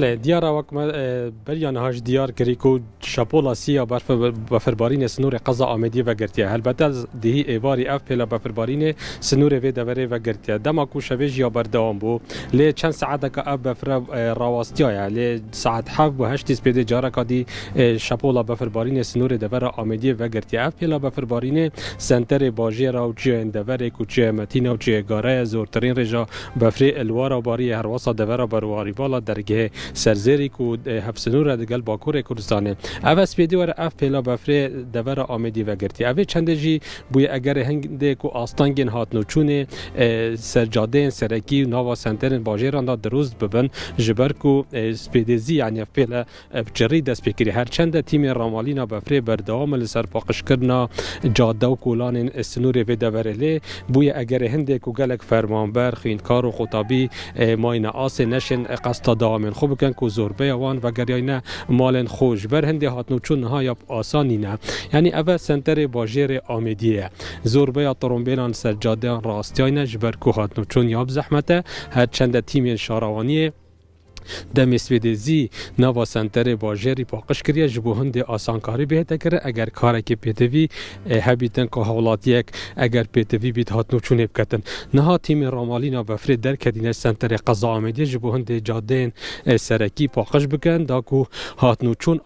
دیار وقت بریان هاش دیار کری کو شپولا سیا برف بفربارین سنور قضا آمدی و گرتیه البته دهی ایواری اف پلا بفربارین سنور و دوره و گرتیه دما کو شویج یا بردام بو لی چند ساعت که اب بفر راواستیا لی ساعت 7 و 8 سپید جارا کدی شپولا بفربارین سنور دوره آمدی و گرتیه اف پلا بفربارین سنتر باجی را و چه دوره کوچه متینا و چه گاره زورترین رجا بفری الوارا باری هر وسط دوره برواری بالا درگه سرزیری کو هفسنور دگل باکور کردستانه او سپیدی ور اف پلا بفری دوره آمدی و گرتی او چند جی بوی اگر هنگ کو آستانگین هات نوچونه سرجاده سرکی نوا سنتر باجیران دا دروز ببن جبر کو سپیدزی یعنی پلا بچری دست بکری هر چند تیم رامالینا بفری بردوام لسر پاقش کرنا جاده و کولان سنور و دوره لی بوی اگر هند کو گلک فرمانبر خیندکار و خطابی ماین آس نشن قصد دامن خوب کن کو زوربه وان و گریانه مالن خوش بر هندی هاتنو چون ها آسانی نه یعنی اول سنتر باجیر آمدیه زوربه ترومبیلان سجاده راستیانه جبر کو هاتنو چون یاب زحمته هر چند تیم شاروانی دم سویدزی نوا سنتر باجری پاکش کریه جبو هند آسانکاری بهت کرده اگر کار که پیتوی هبیتن که حالات یک اگر پیتوی بیت هاتنو چون بکتن نه تیم رامالینا بفرد در کدینه سنتر قضا آمدی جبو هند جادین سرکی پاکش بکن دا کو هاتنو چون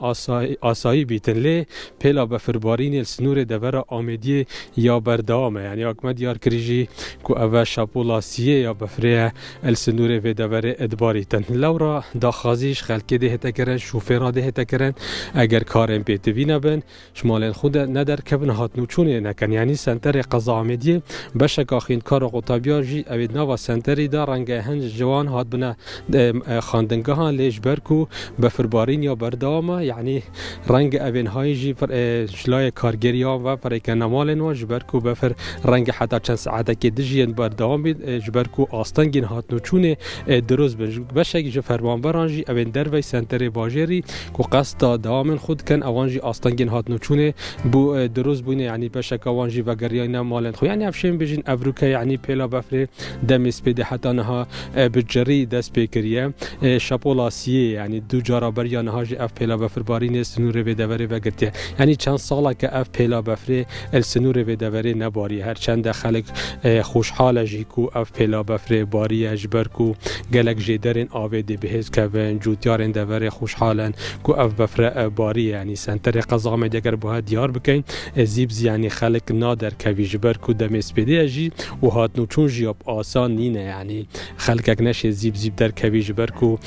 آسایی بیتن لی پلا بفربارین السنور دوره آمدی یا بردامه یعنی اکمد یار کریجی کو اول شاپولاسیه یا بفره السنور و دوره ادباریتن لورا دا خازیش خلکی ده تکرن شوفیرا ده تکرن اگر کارم پیتوی نبن شمالن خود ندر کبن هاتنو چونه نکن یعنی سنتر قضا آمدی بشک آخین کار قطابیا جی اوید نوا سنتری دا رنگ هنج جوان هات بنا خاندنگه ها لیش برکو بفربارین یا بردامه یعنی رنگ اوین های جی شلای کارگری ها و پریکن نمالن و جبرکو بفر رنگ حتی چند ساعته که دجین بردام بید جبرکو آستنگین هاتنو چونه دروز بشک فرمانبرانجی اوین دروی سنتر باجری کو قصد دوام خود کن اوانجی آستانگین هاتنو چونه بو دروز بونه یعنی بشک اوانجی و گریان مالن خو یعنی افشین بجین افروکا یعنی پلا بفر دم سپید حتی نها بجری دست بکریه شپولاسیه یعنی دو جارا بریان هاج اف پلا بفر بارین سنور و دوره و گرته یعنی چند ساله که اف پلا بفر السنور و دوره نباری هر چند خلق خوشحال جی کو اف پلا بفر باری اجبر کو گلک جدرن آوید بهز که جوتیارن دوره خوشحالن کو اف بفر باری یعنی سنتر قضا آمدی اگر بها دیار بکن زیبز یعنی خلق نادر کوی جبر کو دم سپیده جی و هاتنو چون جیاب آسان نینه یعنی خلق نشه زیب در کوی جبر کو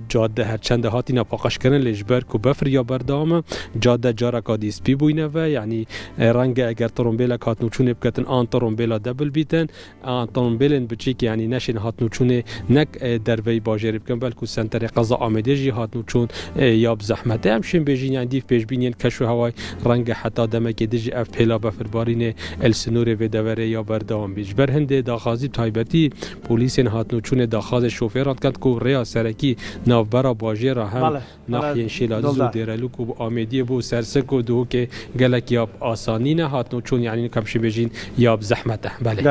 جاده هر چند هاتی نپاقش کردن لجبر کو بفر یا بردام جاده جارا کادی سپی بوینه و یعنی رنگ اگر ترومبیل هاتنو چون بکتن آن ترومبیل دبل بیتن آن ترومبیلن بچیک یعنی نشین هاتنو چون نک در وی باجر بکن بلکو سنتر قضا آمده جی هاتنو چون یاب زحمته همشین بجین یعنی دیف پیش بینین کشو هوای رنگ حتی دمک دیجی اف پلا بفربارین السنور و دوره یا بردام بیش بر هنده داخازی تایبتی پولیس هاتنو چون داخاز شوفیران کند کو ریا سرکی نوبرا باجی را هم ناحیه شیلازو دیرلو کو آمدی بو سرسکو دو که گلک یاب آسانی نه هاتنو چون یعنی کمشین بجین یاب زحمته بله